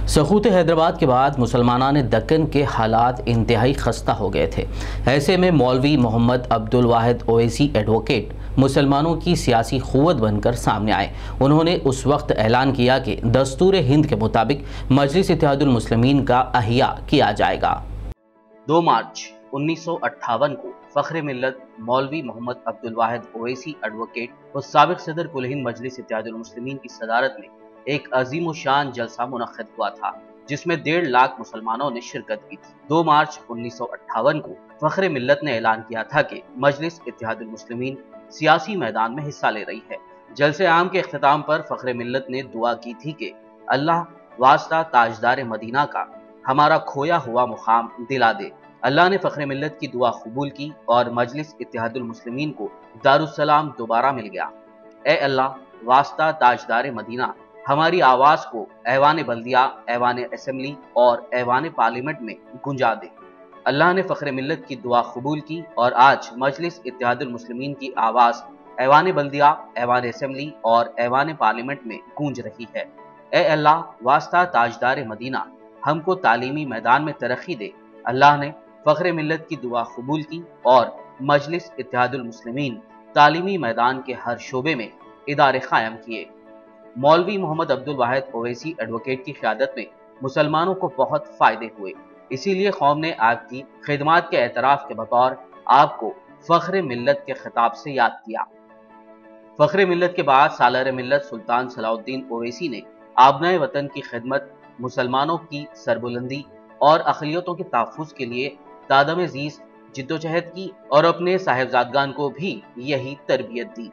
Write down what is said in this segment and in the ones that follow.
سقوط حیدرآباد کے بعد مسلمانان دکن کے حالات انتہائی خستہ ہو گئے تھے۔ ایسے میں مولوی محمد عبدالواحد اویسی ایڈوکیٹ مسلمانوں کی سیاسی قوت بن کر سامنے آئے۔ انہوں نے اس وقت اعلان کیا کہ دستور ہند کے مطابق مجلس اتحاد المسلمین کا احیاء کیا جائے گا۔ 2 مارچ 1958 کو فخر ملت مولوی محمد عبدالواحد اویسی ایڈوکیٹ اور سابق صدر کل ہند مجلس اتحاد المسلمین کی صدارت میں ایک عظیم الشان جلسہ منعقد ہوا تھا، جس میں 1.5 لاکھ مسلمانوں نے شرکت کی تھی۔ 2 مارچ 1958 کو فخر ملت نے اعلان کیا تھا کہ مجلس اتحاد المسلمین سیاسی میدان میں حصہ لے رہی ہے۔ جلسے عام کے اختتام پر فخر ملت نے دعا کی تھی کہ اللہ واسطہ تاجدار مدینہ کا ہمارا کھویا ہوا مقام دلا دے۔ اللہ نے فخر ملت کی دعا قبول کی اور مجلس اتحاد المسلمین کو دارالسلام دوبارہ مل گیا۔ اے اللہ واسطہ تاجدار مدینہ، ہماری آواز کو ایوان بلدیہ، ایوان اسمبلی اور ایوان پارلیمنٹ میں گونجا دے۔ اللہ نے فخر ملت کی دعا قبول کی اور آج مجلس اتحاد المسلمین کی آواز ایوان بلدیہ، ایوان اسمبلی اور ایوان پارلیمنٹ میں گونج رہی ہے۔ اے اللہ واسطہ تاجدار مدینہ، ہم کو تعلیمی میدان میں ترقی دے۔ اللہ نے فخر ملت کی دعا قبول کی اور مجلس اتحاد المسلمین تعلیمی میدان کے ہر شعبے میں ادارے قائم کیے۔ مولوی محمد عبدالواحد اویسی ایڈوکیٹ کی قیادت میں مسلمانوں کو بہت فائدے ہوئے، اسی لیے قوم نے آپ کی خدمات کے اعتراف کے بطور آپ کو فخر ملت کے خطاب سے یاد کیا۔ فخر ملت کے بعد سالار ملت سلطان صلاح الدین اویسی نے آبنائے وطن کی خدمت، مسلمانوں کی سربلندی اور اقلیتوں کے تحفظ کے لیے دادم عزیز جدوجہد کی اور اپنے صاحبزادگان کو بھی یہی تربیت دی۔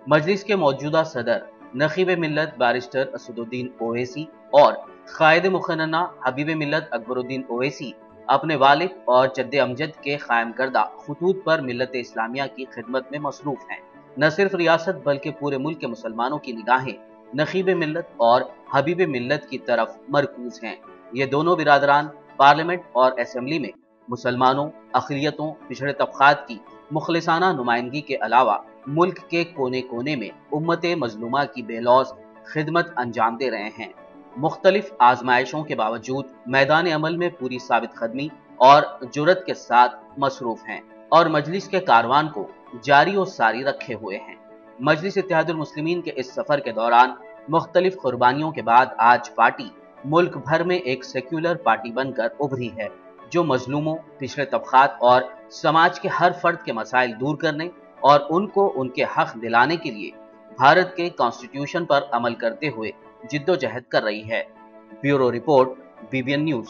مجلس کے موجودہ صدر نقیب ملت بارسٹر اسد الدین اویسی اور قائد مقننہ حبیب ملت اکبر الدین اویسی اپنے والد اور جد امجد کے قائم کردہ خطوط پر ملت اسلامیہ کی خدمت میں مصروف ہیں۔ نہ صرف ریاست بلکہ پورے ملک کے مسلمانوں کی نگاہیں نقیب ملت اور حبیب ملت کی طرف مرکوز ہیں۔ یہ دونوں برادران پارلیمنٹ اور اسمبلی میں مسلمانوں، اقلیتوں، پچھڑے طبقات کی مخلصانہ نمائندگی کے علاوہ ملک کے کونے کونے میں امت مظلومہ کی بے لوث خدمت انجام دے رہے ہیں۔ مختلف آزمائشوں کے باوجود میدان عمل میں پوری ثابت قدمی اور جرأت کے ساتھ مصروف ہیں اور مجلس کے کاروان کو جاری و ساری رکھے ہوئے ہیں۔ مجلس اتحاد المسلمین کے اس سفر کے دوران مختلف قربانیوں کے بعد آج پارٹی ملک بھر میں ایک سیکولر پارٹی بن کر ابھری ہے، جو مظلوموں، پچھڑے طبقات اور سماج کے ہر فرد کے مسائل دور کرنے اور ان کو ان کے حق دلانے کے لیے بھارت کے کانسٹیٹیوشن پر عمل کرتے ہوئے جدوجہد کر رہی ہے۔ Bureau report BBN news.